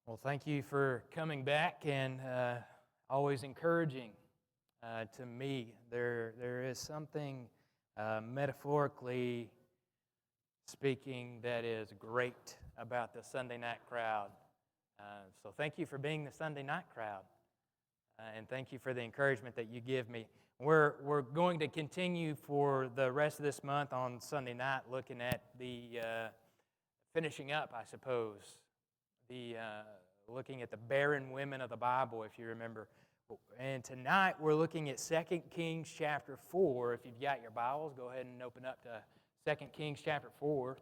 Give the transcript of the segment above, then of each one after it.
Well, thank you for coming back and always encouraging to me. There is something metaphorically speaking that is great about the Sunday night crowd. So thank you for being the Sunday night crowd, and thank you for the encouragement that you give me. We're going to continue for the rest of this month on Sunday night looking at the finishing up, I suppose, looking at the barren women of the Bible, if you remember. And tonight we're looking at 2 Kings chapter 4. If you've got your Bibles, go ahead and open up to 2 Kings chapter 4.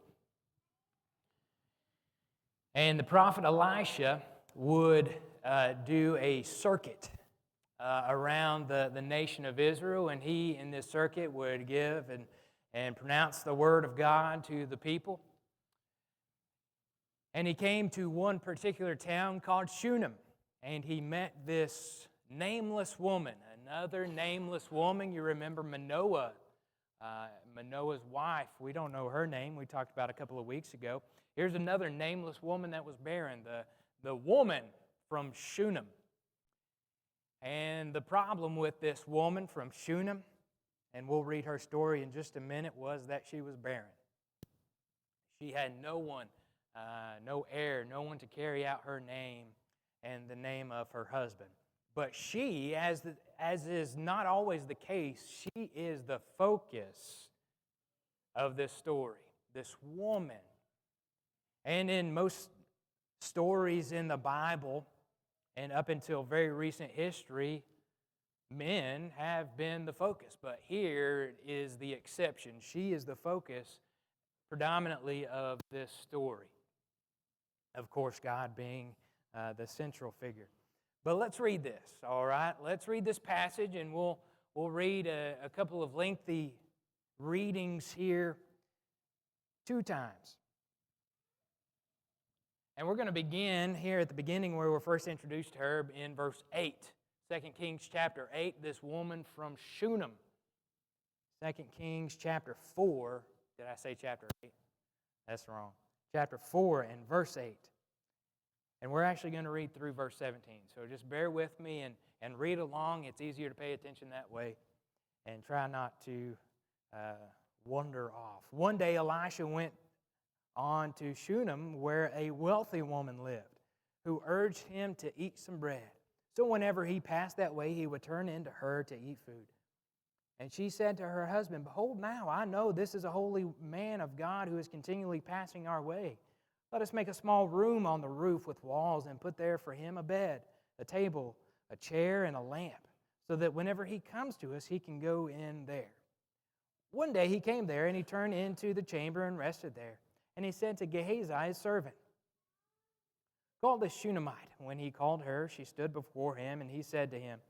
And the prophet Elisha would do a circuit around the nation of Israel, and he, in this circuit, would give and pronounce the word of God to the people. And he came to one particular town called Shunammite, and he met this nameless woman, another nameless woman. You remember Manoah, Manoah's wife. We don't know her name. We talked about a couple of weeks ago. Here's another nameless woman that was barren, the woman from Shunammite. And the problem with this woman from Shunammite, and we'll read her story in just a minute, was that she was barren. She had no one. No heir, no one to carry out her name and the name of her husband. But she, as is not always the case, she is the focus of this story, this woman. And in most stories in the Bible, and up until very recent history, men have been the focus. But here is the exception. She is the focus predominantly of this story. Of course, God being the central figure. But let's read this, all right? Let's read this passage, and we'll read a couple of lengthy readings here 2 times. And we're going to begin here at the beginning where we're first introduced to her in verse 8. 2 Kings chapter 8, this woman from Shunammite. 2 Kings chapter 4. Did I say chapter 8? That's wrong. Chapter 4 and verse 8. And we're actually going to read through verse 17. So just bear with me and read along. It's easier to pay attention that way. And try not to wander off. One day Elisha went on to Shunammite, where a wealthy woman lived, who urged him to eat some bread. So whenever he passed that way, he would turn in to her to eat food. And she said to her husband, "Behold now, I know this is a holy man of God who is continually passing our way. Let us make a small room on the roof with walls and put there for him a bed, a table, a chair, and a lamp, so that whenever he comes to us, he can go in there." One day he came there, and he turned into the chamber and rested there. And he said to Gehazi, his servant, "Call this Shunammite." When he called her, she stood before him, and he said to him,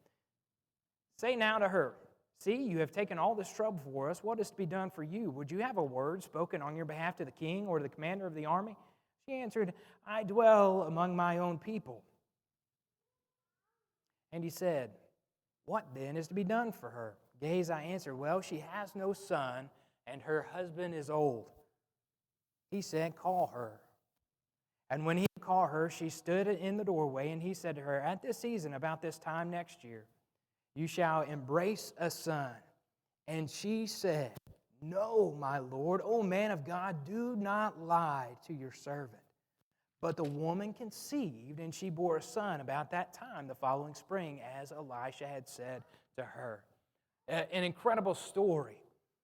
"Say now to her, see, you have taken all this trouble for us. What is to be done for you? Would you have a word spoken on your behalf to the king or to the commander of the army?" She answered, "I dwell among my own people." And he said, "What then is to be done for her?" Gehazi answered, "Well, she has no son, and her husband is old." He said, "Call her." And when he called her, she stood in the doorway, and he said to her, "At this season, about this time next year, you shall embrace a son." And she said, "No, my Lord, O man of God, do not lie to your servant." But the woman conceived, and she bore a son about that time, the following spring, as Elisha had said to her. An incredible story.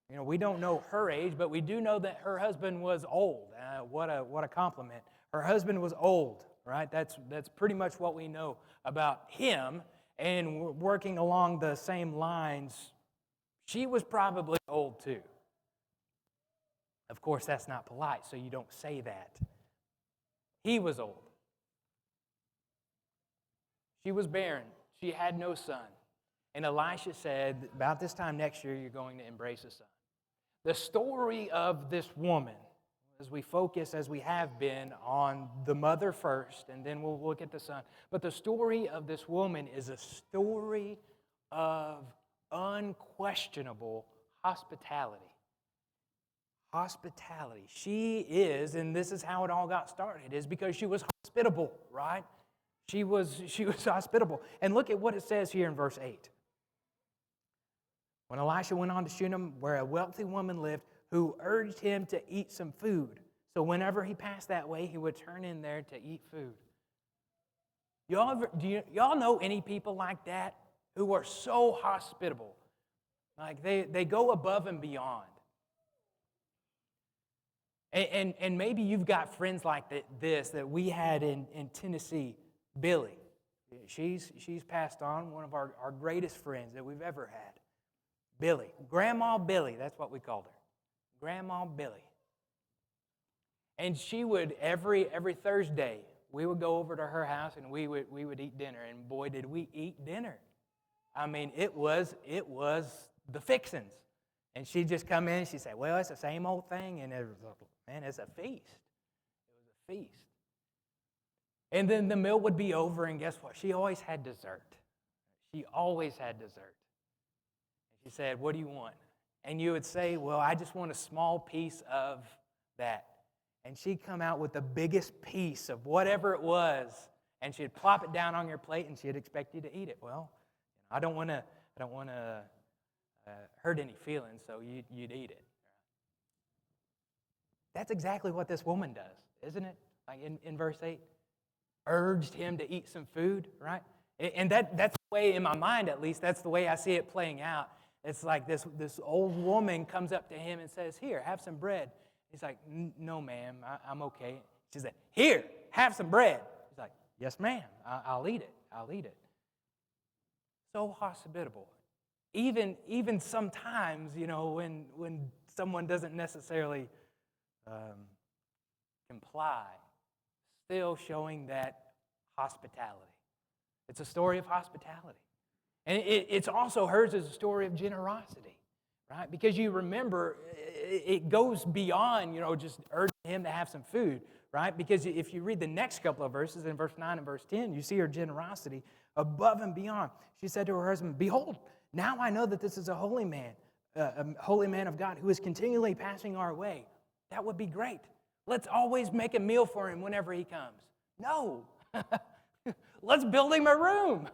You know, we don't know her age, but we do know that her husband was old. What a compliment. Her husband was old, right? That's pretty much what we know about him. And working along the same lines, she was probably old too. Of course, that's not polite, so you don't say that. He was old. She was barren. She had no son. And Elisha said, about this time next year, you're going to embrace a son. The story of this woman, as we focus, as we have been, on the mother first, and then we'll look at the son. But the story of this woman is a story of unquestionable hospitality. Hospitality. She is, and this is how it all got started, is because she was hospitable, right? She was hospitable. And look at what it says here in verse 8. When Elisha went on to Shunem, where a wealthy woman lived, who urged him to eat some food. So whenever he passed that way, he would turn in there to eat food. Y'all know any people like that who are so hospitable? Like they go above and beyond. And maybe you've got friends like this that we had in Tennessee, Billy. She's passed on, one of our greatest friends that we've ever had. Billy. Grandma Billy, that's what we called her. Grandma Billy. And she would, every Thursday, we would go over to her house and we would eat dinner. And boy, did we eat dinner. I mean, it was the fixins. And she'd just come in and she'd say, well, it's the same old thing. And it was, man, it's a feast. It was a feast. And then the meal would be over, and guess what? She always had dessert. She always had dessert. And she said, what do you want? And you would say, well, I just want a small piece of that. And she'd come out with the biggest piece of whatever it was, and she'd plop it down on your plate, and she'd expect you to eat it. Well, I don't want to hurt any feelings, so you'd eat it. That's exactly what this woman does, isn't it? Like in verse 8, urged him to eat some food, right? And that's the way, in my mind at least, that's the way I see it playing out. It's like this old woman comes up to him and says, here, have some bread. He's like, no, ma'am, I'm okay. She said, here, have some bread. He's like, yes, ma'am, I'll eat it. I'll eat it. So hospitable. Even sometimes, when someone doesn't necessarily comply, still showing that hospitality. It's a story of hospitality. And it's also hers as a story of generosity, right? Because you remember, it goes beyond, just urging him to have some food, right? Because if you read the next couple of verses, in verse 9 and verse 10, you see her generosity above and beyond. She said to her husband, behold, now I know that this is a holy man of God who is continually passing our way. That would be great. Let's always make a meal for him whenever he comes. No. Let's build him a room.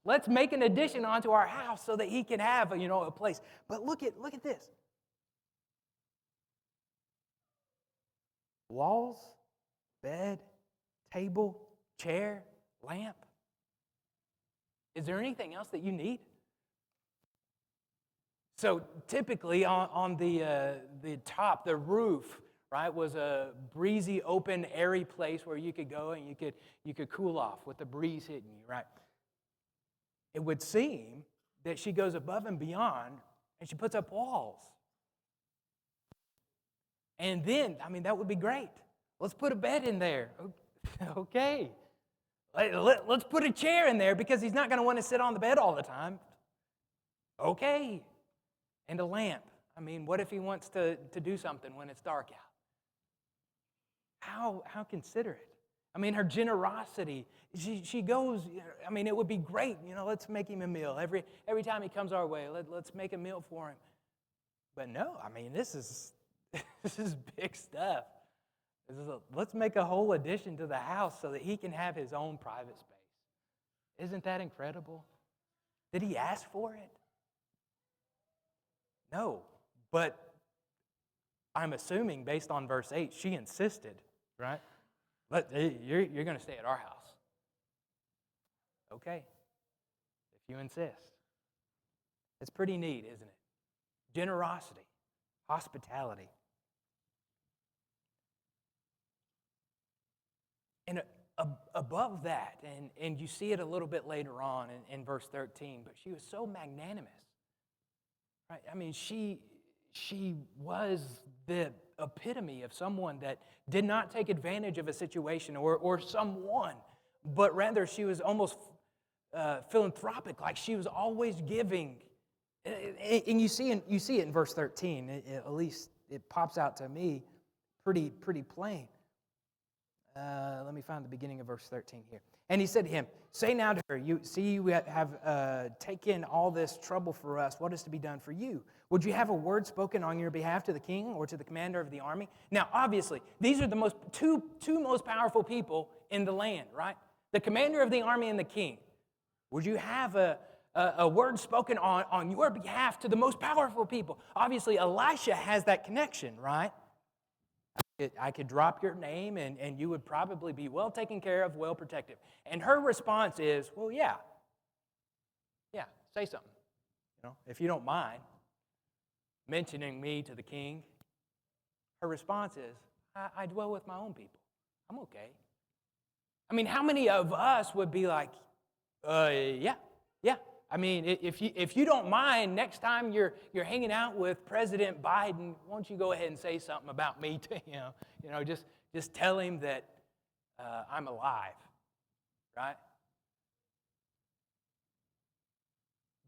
Let's make an addition onto our house so that he can have a place. But look at this. Walls, bed, table, chair, lamp. Is there anything else that you need? So typically on the top, the roof, right, was a breezy, open, airy place where you could go and you could cool off with the breeze hitting you, right? It would seem that she goes above and beyond and she puts up walls. And then, that would be great. Let's put a bed in there. Okay. Let's put a chair in there because he's not going to want to sit on the bed all the time. Okay. And a lamp. What if he wants to do something when it's dark out? How considerate. Her generosity. She goes, it would be great, let's make him a meal. Every time he comes our way, let's make a meal for him. But no, this is big stuff. Let's make a whole addition to the house so that he can have his own private space. Isn't that incredible? Did he ask for it? No, but I'm assuming based on verse 8, she insisted, right? You're going to stay at our house. Okay, if you insist. It's pretty neat, isn't it? Generosity, hospitality. And above that, and you see it a little bit later on in verse 13, but she was so magnanimous. Right? She was the epitome of someone that did not take advantage of a situation or someone, but rather she was almost philanthropic, like she was always giving. And you see it in verse 13. At least it pops out to me pretty plain. Let me find the beginning of verse 13 here. And he said to him, say now to her, you have taken all this trouble for us. What is to be done for you? Would you have a word spoken on your behalf to the king or to the commander of the army? Now, obviously, these are the two most powerful people in the land, right? the commander of the army and the king, would you have a word spoken on your behalf to the most powerful people? Obviously, Elisha has that connection, right? I could drop your name, and you would probably be well taken care of, well protected. And her response is, well, yeah, say something. If you don't mind mentioning me to the king. Her response is, I dwell with my own people. I'm okay. I mean, how many of us would be like, yeah. I mean, if you don't mind, next time you're hanging out with President Biden, won't you go ahead and say something about me to him? Just tell him that I'm alive, right?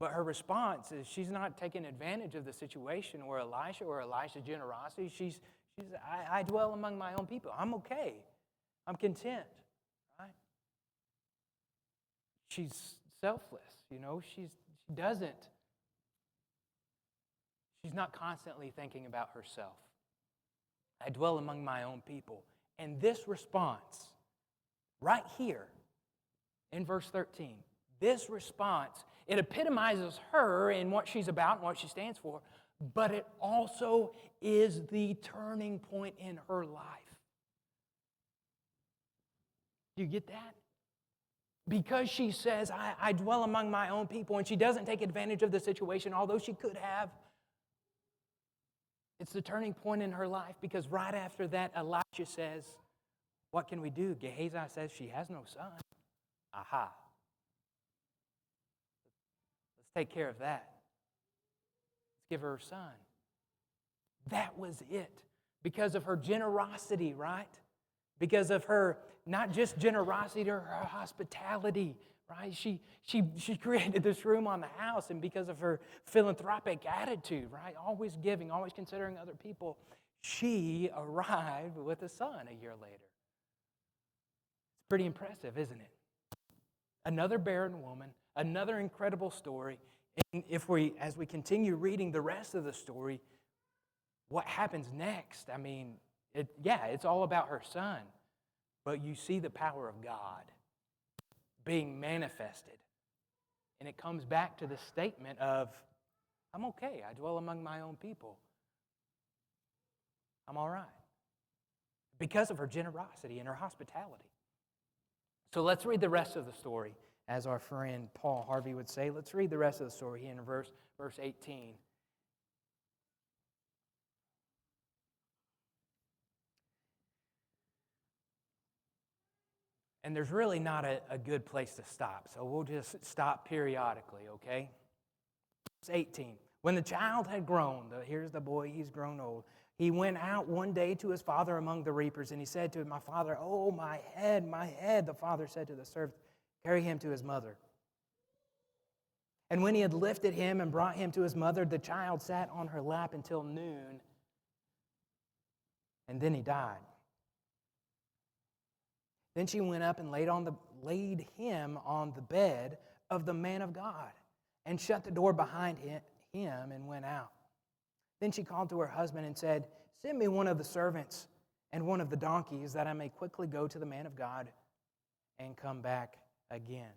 But her response is she's not taking advantage of the situation or Elisha's generosity. I dwell among my own people. I'm okay. I'm content, right? She's selfless, she's not constantly thinking about herself. I dwell among my own people. And this response, right here in verse 13, this response, it epitomizes her and what she's about and what she stands for, but it also is the turning point in her life. Do you get that? Because she says, I dwell among my own people, and she doesn't take advantage of the situation, although she could have. It's the turning point in her life, because right after that, Elisha says, what can we do? Gehazi says she has no son. Aha. Let's take care of that. Let's give her a son. That was it. Because of her generosity, right? Because of her, not just generosity, her hospitality, right? She created this room on the house, and because of her philanthropic attitude, right? Always giving, always considering other people, she arrived with a son a year later. It's pretty impressive, isn't it? Another barren woman, another incredible story. And as we continue reading the rest of the story, what happens next? I mean, it's all about her son. But you see the power of God being manifested. And it comes back to the statement of, I'm okay. I dwell among my own people. I'm all right. Because of her generosity and her hospitality. So let's read the rest of the story. As our friend Paul Harvey would say, let's read the rest of the story here in verse 18. And there's really not a good place to stop, so we'll just stop periodically, okay? Verse 18. When the child had grown, here's the boy, he's grown old. He went out one day to his father among the reapers, and he said to him, my father, oh, my head, my head. The father said to the servant, carry him to his mother. And when he had lifted him and brought him to his mother, the child sat on her lap until noon, and then he died. Then she went up and laid him on the bed of the man of God and shut the door behind him and went out. Then she called to her husband and said, send me one of the servants and one of the donkeys that I may quickly go to the man of God and come back again.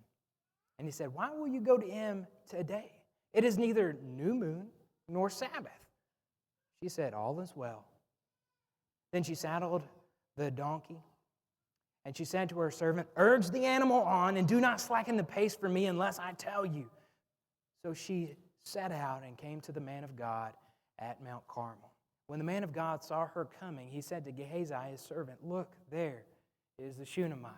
And he said, why will you go to him today? It is neither new moon nor Sabbath. She said, all is well. Then she saddled the donkey. And she said to her servant, urge the animal on and do not slacken the pace for me unless I tell you. So she set out and came to the man of God at Mount Carmel. When the man of God saw her coming, he said to Gehazi, his servant, look, there is the Shunammite.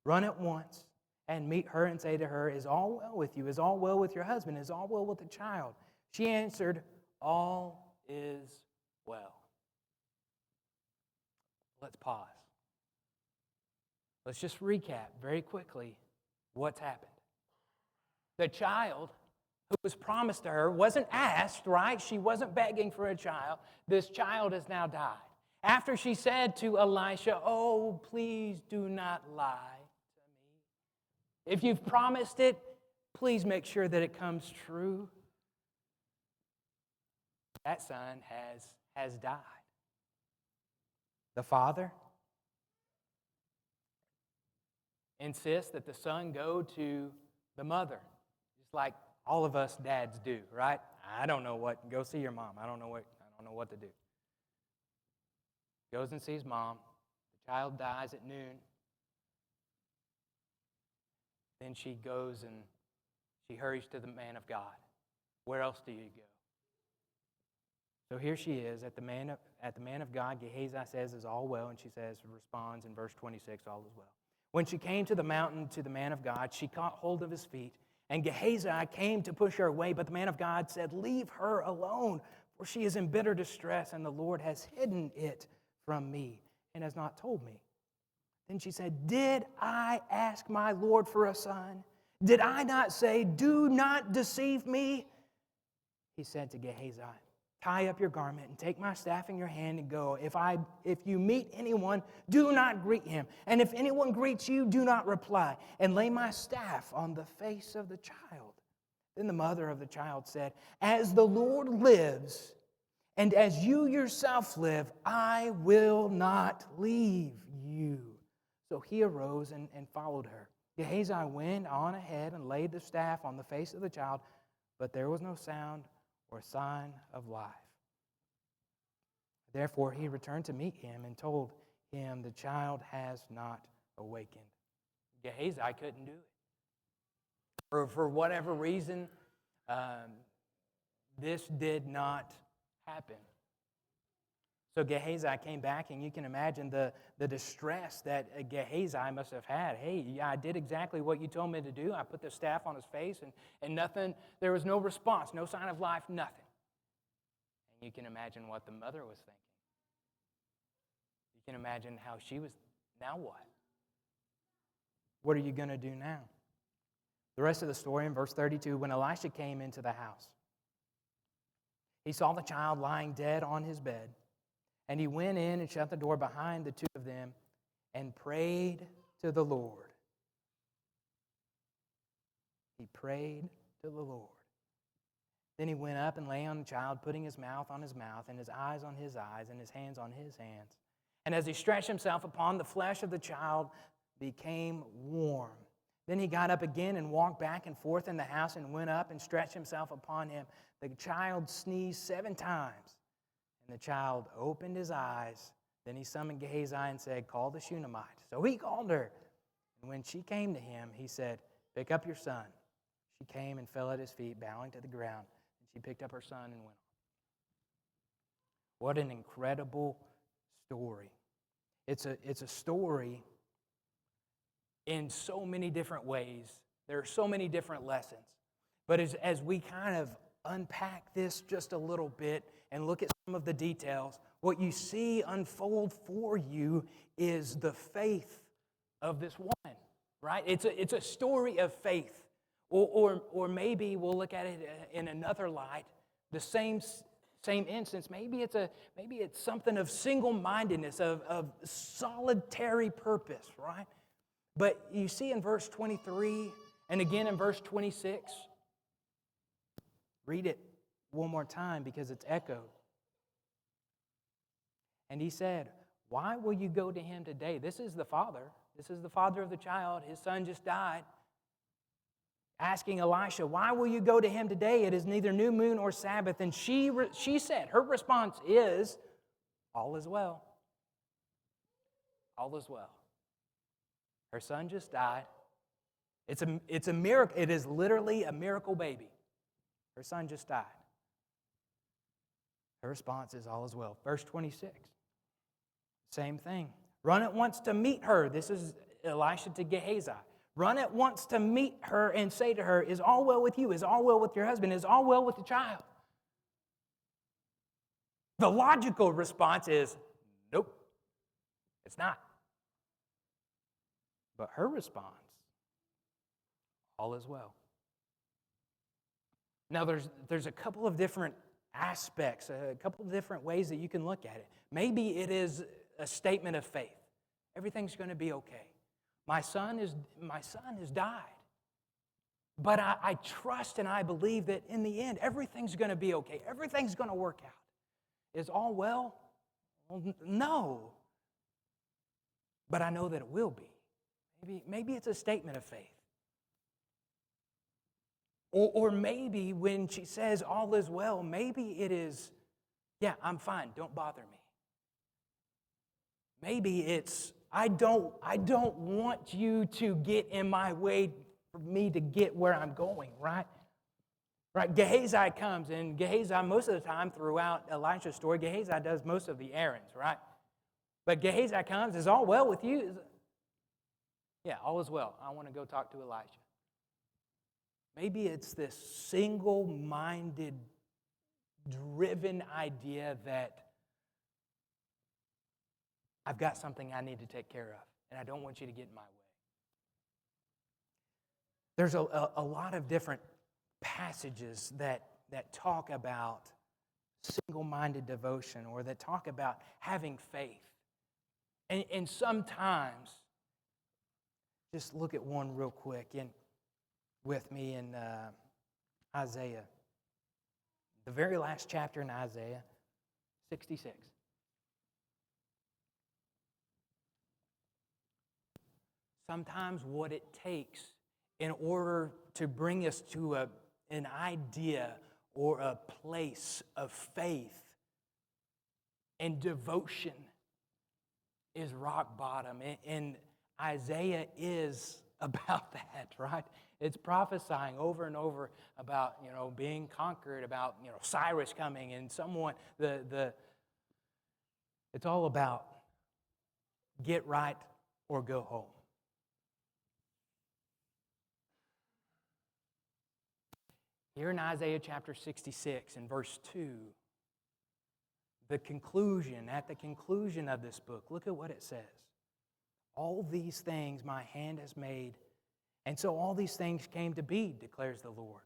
Run at once and meet her and say to her, is all well with you? Is all well with your husband? Is all well with the child? She answered, all is well. Let's pause. Let's just recap very quickly what's happened. The child who was promised to her wasn't asked, right? She wasn't begging for a child. This child has now died. After she said to Elisha, oh, please do not lie to me. If you've promised it, please make sure that it comes true. That son has died. The father, insists that the son go to the mother, just like all of us dads do, right? I don't know what. Go see your mom. I don't know what to do. Goes and sees mom. The child dies at noon. Then she goes and she hurries to the man of God. Where else do you go? So here she is at the man of God. Gehazi says, "Is all well?" And she responds in verse 26, "All is well." When she came to the mountain to the man of God, she caught hold of his feet, and Gehazi came to push her away. But the man of God said, "Leave her alone, for she is in bitter distress, and the Lord has hidden it from me and has not told me." Then she said, "Did I ask my Lord for a son? Did I not say, 'Do not deceive me'?" He said to Gehazi, "Tie up your garment and take my staff in your hand and go. If you meet anyone, do not greet him. And if anyone greets you, do not reply. And lay my staff on the face of the child." Then the mother of the child said, "As the Lord lives, and as you yourself live, I will not leave you." So he arose and followed her. Gehazi went on ahead and laid the staff on the face of the child, but there was no sound or sign of life. Therefore he returned to meet him and told him, "The child has not awakened." Gehazi couldn't do it. For whatever reason, this did not happen. So Gehazi came back, and you can imagine the distress that Gehazi must have had. "Hey, yeah, I did exactly what you told me to do. I put the staff on his face, and nothing, there was no response, no sign of life, nothing." And you can imagine what the mother was thinking. You can imagine how she was, now what? What are you going to do now? The rest of the story in verse 32, when Elisha came into the house, he saw the child lying dead on his bed. And he went in and shut the door behind the two of them and prayed to the Lord. He prayed to the Lord. Then he went up and lay on the child, putting his mouth on his mouth and his eyes on his eyes and his hands on his hands. And as he stretched himself upon the flesh of the child, became warm. Then he got up again and walked back and forth in the house and went up and stretched himself upon him. The child sneezed 7 times. And the child opened his eyes. Then he summoned Gehazi and said, "Call the Shunammite." So he called her. And when she came to him, he said, "Pick up your son." She came and fell at his feet, bowing to the ground. And she picked up her son and went on. What an incredible story. It's a story in so many different ways. There are so many different lessons. But as we kind of unpack this just a little bit and look at some of the details, what you see unfold for you is the faith of this woman, right? It's a story of faith. Or maybe we'll look at it in another light, the same instance. Maybe it's something of single-mindedness, of solitary purpose, right? But you see in verse 23 and again in verse 26, read it one more time because it's echoed. And he said, "Why will you go to him today?" This is the father. This is the father of the child. His son just died. Asking Elisha, "Why will you go to him today? It is neither new moon or Sabbath." And she said, her response is, "All is well. All is well." Her son just died. It's a miracle. It is literally a miracle baby. Her son just died. Her response is, "All is well." Verse 26, same thing. "Run at once to meet her." This is Elisha to Gehazi. "Run at once to meet her and say to her, 'Is all well with you? Is all well with your husband? Is all well with the child?'" The logical response is, "Nope, it's not." But her response, "All is well." Now, there's a couple of different aspects, a couple of different ways that you can look at it. Maybe it is a statement of faith. Everything's going to be okay. My son has died. But I trust and I believe that in the end, everything's going to be okay. Everything's going to work out. Is all well? Well, no. But I know that it will be. Maybe it's a statement of faith. Or maybe when she says all is well, maybe it is, yeah, I'm fine, don't bother me. Maybe it's, I don't want you to get in my way for me to get where I'm going, right? Right, Gehazi comes, and Gehazi, most of the time throughout Elisha's story, Gehazi does most of the errands, right? But Gehazi comes, is all well with you? Yeah, all is well. I want to go talk to Elisha. Maybe it's this single-minded, driven idea that I've got something I need to take care of, and I don't want you to get in my way. There's a lot of different passages that talk about single-minded devotion or that talk about having faith. And sometimes, just look at one real quick with me in Isaiah. The very last chapter in Isaiah, 66. Sometimes what it takes in order to bring us to an idea or a place of faith and devotion is rock bottom. And Isaiah is about that, right? It's prophesying over and over about, being conquered, about, Cyrus coming and someone, it's all about get right or go home. Here in Isaiah chapter 66 and verse 2, at the conclusion of this book, look at what it says. All these things my hand has made, and so all these things came to be, declares the Lord.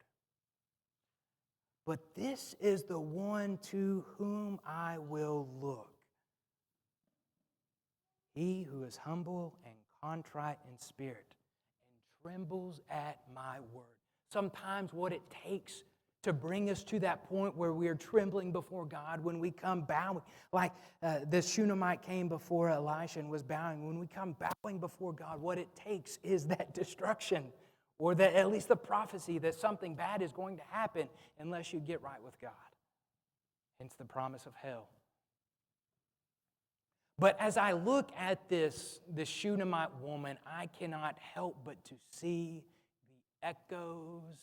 But this is the one to whom I will look. He who is humble and contrite in spirit and trembles at my word. Sometimes what it takes to bring us to that point where we are trembling before God, when we come bowing, like the Shunammite came before Elisha and was bowing. When we come bowing before God, what it takes is that destruction, or that at least the prophecy that something bad is going to happen unless you get right with God. Hence the promise of hell. But as I look at this Shunammite woman, I cannot help but to see the echoes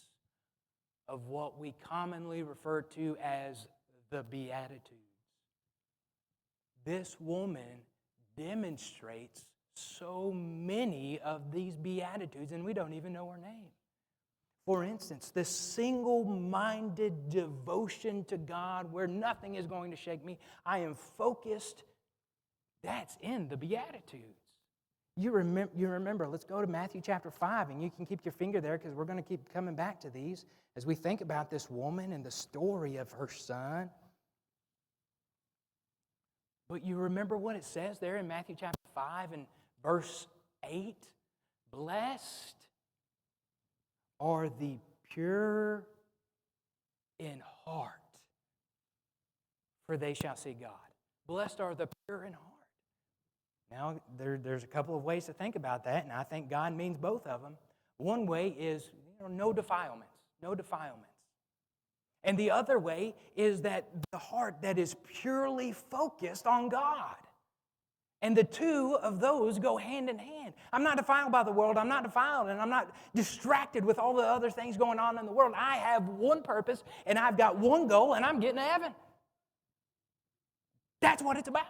of what we commonly refer to as the Beatitudes. This woman demonstrates so many of these Beatitudes, and we don't even know her name. For instance, this single-minded devotion to God where nothing is going to shake me. I am focused. That's in the Beatitudes. You remember, let's go to Matthew chapter 5, and you can keep your finger there because we're going to keep coming back to these as we think about this woman and the story of her son. But you remember what it says there in Matthew chapter 5 and verse 8? Blessed are the pure in heart, for they shall see God. Blessed are the pure in heart. Now, there's a couple of ways to think about that, and I think God means both of them. One way is no defilements, no defilements. And the other way is that the heart that is purely focused on God. And the two of those go hand in hand. I'm not defiled by the world. I'm not defiled, and I'm not distracted with all the other things going on in the world. I have one purpose, and I've got one goal, and I'm getting to heaven. That's what it's about.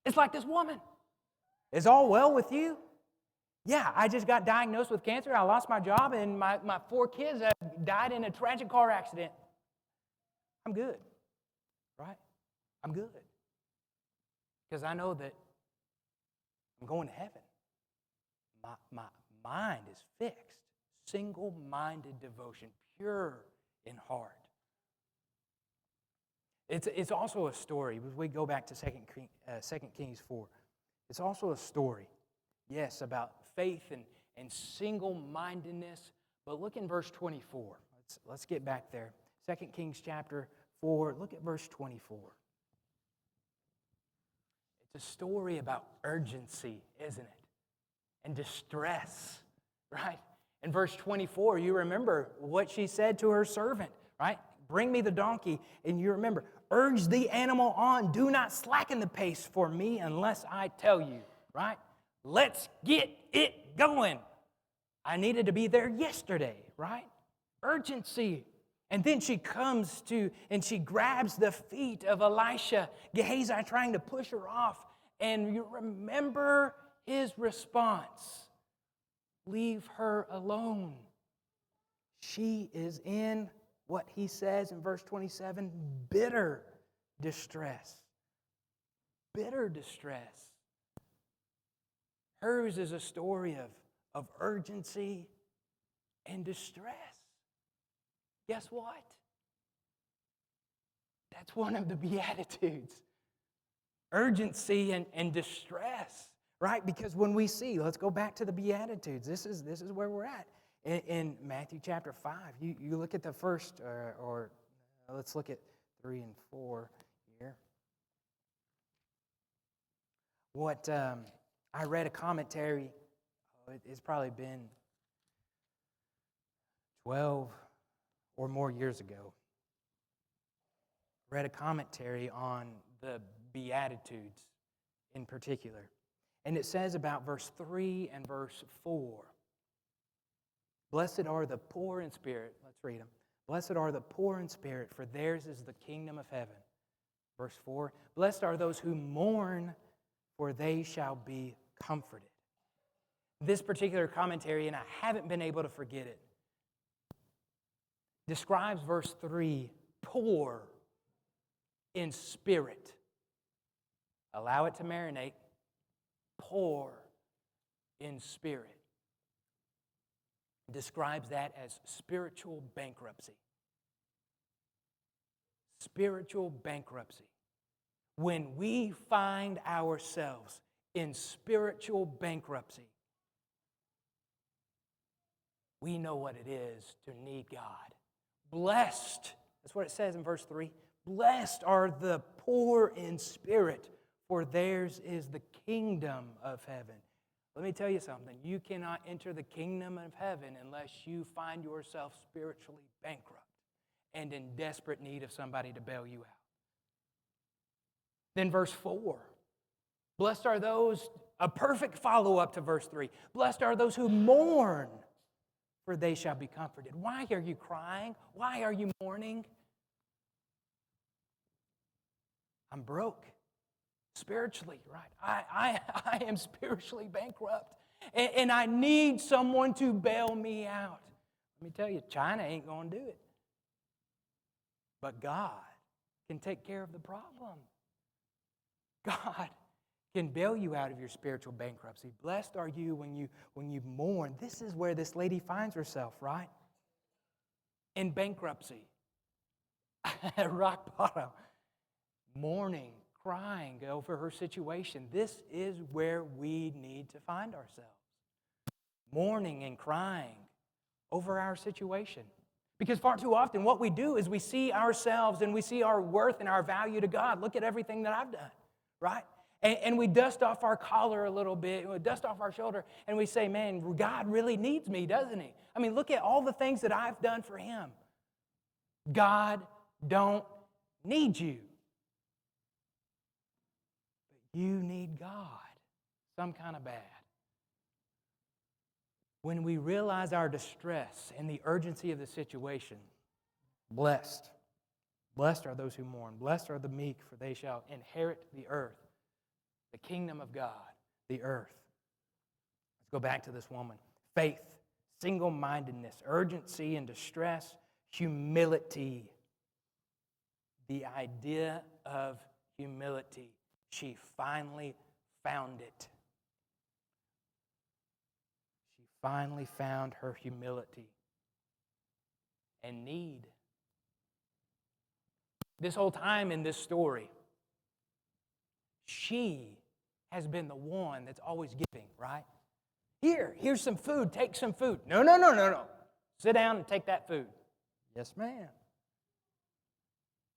It's like this woman. Is all well with you? Yeah, I just got diagnosed with cancer. I lost my job, and my 4 kids have died in a tragic car accident. I'm good, right? I'm good. Because I know that I'm going to heaven. My mind is fixed. Single-minded devotion, pure in heart. It's also a story. We go back to 2 Kings 4. It's also a story, yes, about faith and single-mindedness. But look in verse 24. Let's get back there. 2 Kings chapter 4, look at verse 24. It's a story about urgency, isn't it? and distress, right? In verse 24, you remember what she said to her servant, right? Bring me the donkey, and you remember, urge the animal on. Do not slacken the pace for me unless I tell you, right? Let's get it going. I needed to be there yesterday, right? Urgency. And then she comes to, and she grabs the feet of Elisha, Gehazi trying to push her off. And you remember his response. Leave her alone. She is in what he says in verse 27, bitter distress. Bitter distress. Hers is a story of urgency and distress. Guess what? That's one of the Beatitudes. Urgency and distress, right? Because when we see, let's go back to the Beatitudes. This is where we're at. In Matthew chapter 5, you look at the first, or let's look at 3 and 4 here. What I read a commentary, it's probably been 12 or more years ago. Read a commentary on the Beatitudes in particular. And it says about verse 3 and verse 4. Blessed are the poor in spirit. Let's read them. Blessed are the poor in spirit, for theirs is the kingdom of heaven. Verse 4. Blessed are those who mourn, for they shall be comforted. This particular commentary, and I haven't been able to forget it, describes verse 3, poor in spirit. Allow it to marinate. Poor in spirit. Describes that as spiritual bankruptcy. Spiritual bankruptcy. When we find ourselves in spiritual bankruptcy, we know what it is to need God. Blessed, that's what it says in verse 3. Blessed are the poor in spirit, for theirs is the kingdom of heaven. Let me tell you something. You cannot enter the kingdom of heaven unless you find yourself spiritually bankrupt and in desperate need of somebody to bail you out. Then verse 4. Blessed are those, a perfect follow-up to verse 3. Blessed are those who mourn, for they shall be comforted. Why are you crying? Why are you mourning? I'm broke. Spiritually, right? I am spiritually bankrupt. And I need someone to bail me out. Let me tell you, China ain't going to do it. But God can take care of the problem. God can bail you out of your spiritual bankruptcy. Blessed are you when you mourn. This is where this lady finds herself, right? In bankruptcy. Rock bottom. Mourning, crying over her situation. This is where we need to find ourselves. Mourning and crying over our situation. Because far too often what we do is we see ourselves and we see our worth and our value to God. Look at everything that I've done, right? And we dust off our collar a little bit, we dust off our shoulder, and we say, man, God really needs me, doesn't he? I mean, look at all the things that I've done for him. God don't need you. But you need God, some kind of bad. When we realize our distress and the urgency of the situation, blessed are those who mourn. Blessed are the meek, for they shall inherit the earth. The kingdom of God, the earth. Let's go back to this woman. Faith, single-mindedness, urgency and distress, humility. The idea of humility. She finally found it. She finally found her humility and need. This whole time in this story, she has been the one that's always giving, right? Here's some food, take some food. No. Sit down and take that food. Yes, ma'am.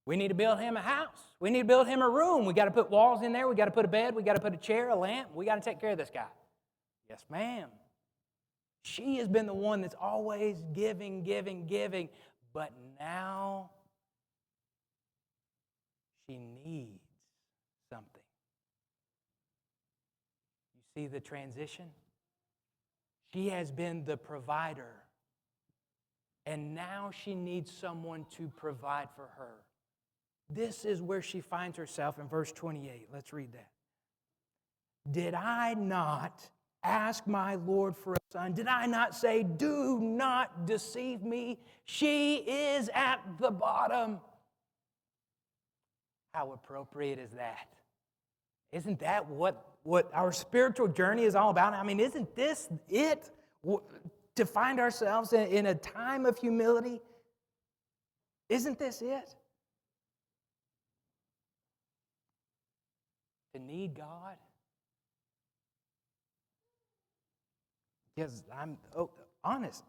We need to build him a house. We need to build him a room. We got to put walls in there. We got to put a bed. We got to put a chair, a lamp. We got to take care of this guy. Yes, ma'am. She has been the one that's always giving, giving, giving. But now she needs something. You see the transition? She has been the provider. And now she needs someone to provide for her. This is where she finds herself in verse 28. Let's read that. Did I not ask my Lord for a son? Did I not say, do not deceive me? She is at the bottom. How appropriate is that? Isn't that what our spiritual journey is all about? I mean, isn't this it? To find ourselves in a time of humility? Isn't this it? To need God? Because I'm honest.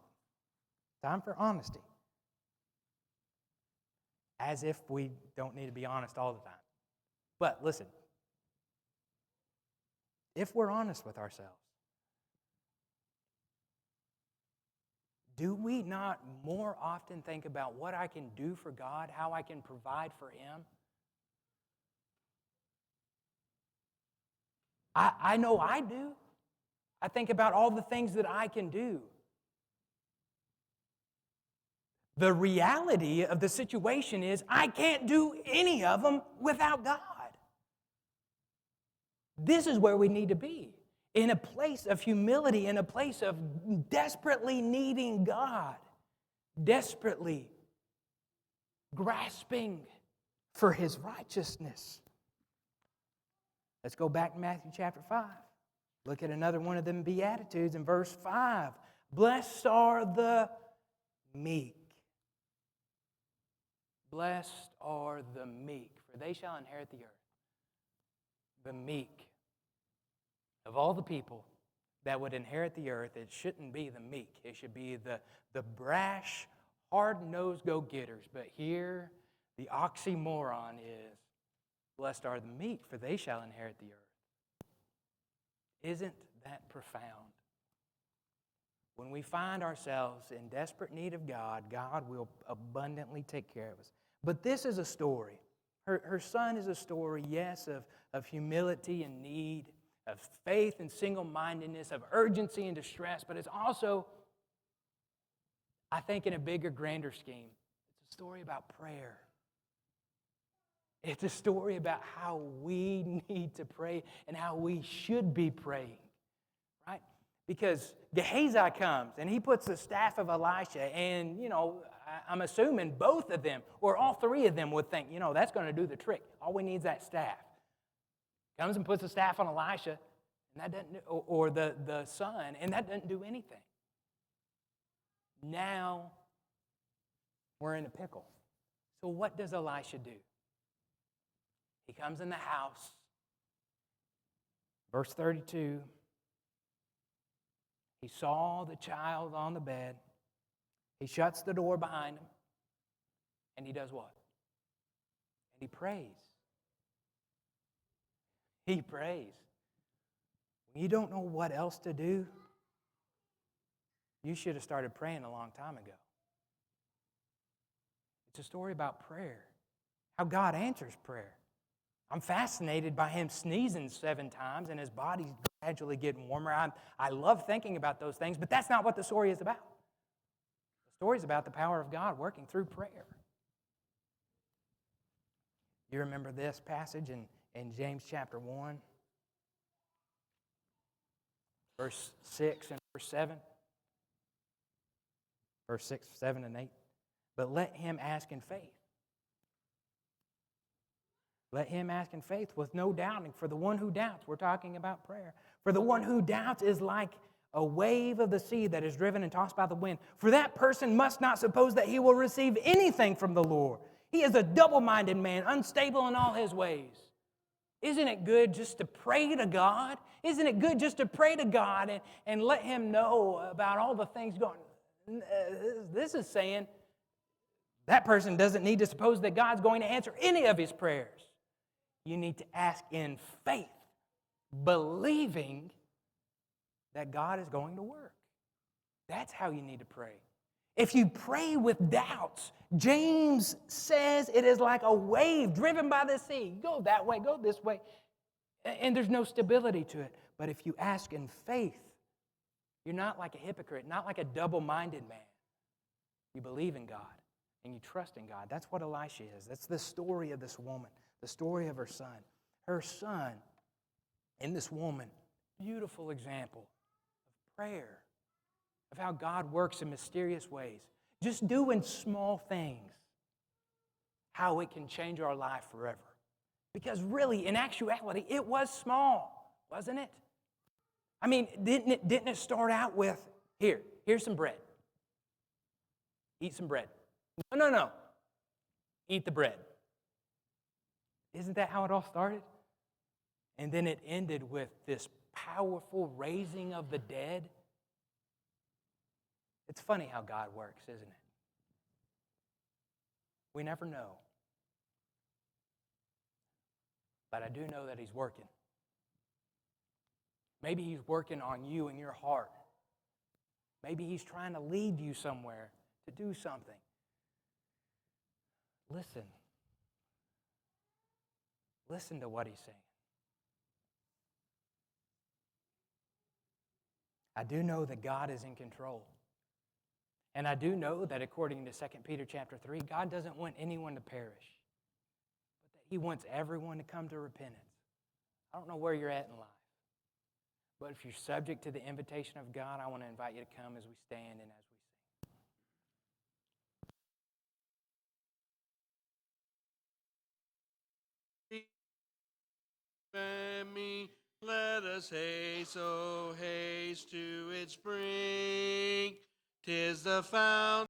Time for honesty. As if we don't need to be honest all the time. But listen, if we're honest with ourselves, do we not more often think about what I can do for God, how I can provide for Him? I know I do. I think about all the things that I can do. The reality of the situation is I can't do any of them without God. This is where we need to be, in a place of humility, in a place of desperately needing God, desperately grasping for His righteousness. Let's go back to Matthew chapter 5. Look at another one of them Beatitudes in verse 5. Blessed are the meek. Blessed are the meek, for they shall inherit the earth. The meek. Of all the people that would inherit the earth, it shouldn't be the meek. It should be the brash, hard-nosed go-getters. But here, the oxymoron is, blessed are the meek, for they shall inherit the earth. Isn't that profound? When we find ourselves in desperate need of God, God will abundantly take care of us. But this is a story. Her son is a story, yes, of humility and need, of faith and single-mindedness, of urgency and distress, but it's also, I think, in a bigger, grander scheme, it's a story about prayer. It's a story about how we need to pray and how we should be praying, right? Because Gehazi comes and he puts the staff of Elisha, and, I'm assuming both of them or all three of them would think, that's going to do the trick. All we need is that staff. Comes and puts the staff on Elisha, and that doesn't, or the son, and that doesn't do anything. Now we're in a pickle. So what does Elisha do? He comes in the house. Verse 32. He saw the child on the bed. He shuts the door behind him. And he does what? And he prays. He prays. When you don't know what else to do, you should have started praying a long time ago. It's a story about prayer, how God answers prayer. I'm fascinated by him sneezing 7 times and his body's gradually getting warmer. I love thinking about those things, but that's not what the story is about. The story is about the power of God working through prayer. You remember this passage in James chapter 1, verse 6 and verse 7? Verse 6, 7, and 8. But let him ask in faith. Let him ask in faith with no doubting. For the one who doubts, we're talking about prayer. For the one who doubts is like a wave of the sea that is driven and tossed by the wind. For that person must not suppose that he will receive anything from the Lord. He is a double-minded man, unstable in all his ways. Isn't it good just to pray to God? Isn't it good just to pray to God and let him know about all the things going on? This is saying that person doesn't need to suppose that God's going to answer any of his prayers. You need to ask in faith, believing that God is going to work. That's how you need to pray. If you pray with doubts, James says it is like a wave driven by the sea. Go that way, go this way, and there's no stability to it. But if you ask in faith, you're not like a hypocrite, not like a double-minded man. You believe in God and you trust in God. That's what Elisha is. That's the story of this woman, the story of her son. Her son and this woman, beautiful example of prayer, of how God works in mysterious ways. Just doing small things, how it can change our life forever. Because really, in actuality, it was small, wasn't it? I mean, didn't it start out with, here's some bread. Eat some bread. No. Eat the bread. Isn't that how it all started? And then it ended with this powerful raising of the dead. It's funny how God works, isn't it? We never know. But I do know that He's working. Maybe He's working on you in your heart. Maybe He's trying to lead you somewhere to do something. Listen. Listen to what He's saying. I do know that God is in control. And I do know that according to 2 Peter chapter 3, God doesn't want anyone to perish, but that He wants everyone to come to repentance. I don't know where you're at in life, but if you're subject to the invitation of God, I want to invite you to come as we stand and as we Me, let us haste, oh haste to its brink. 'Tis the fountain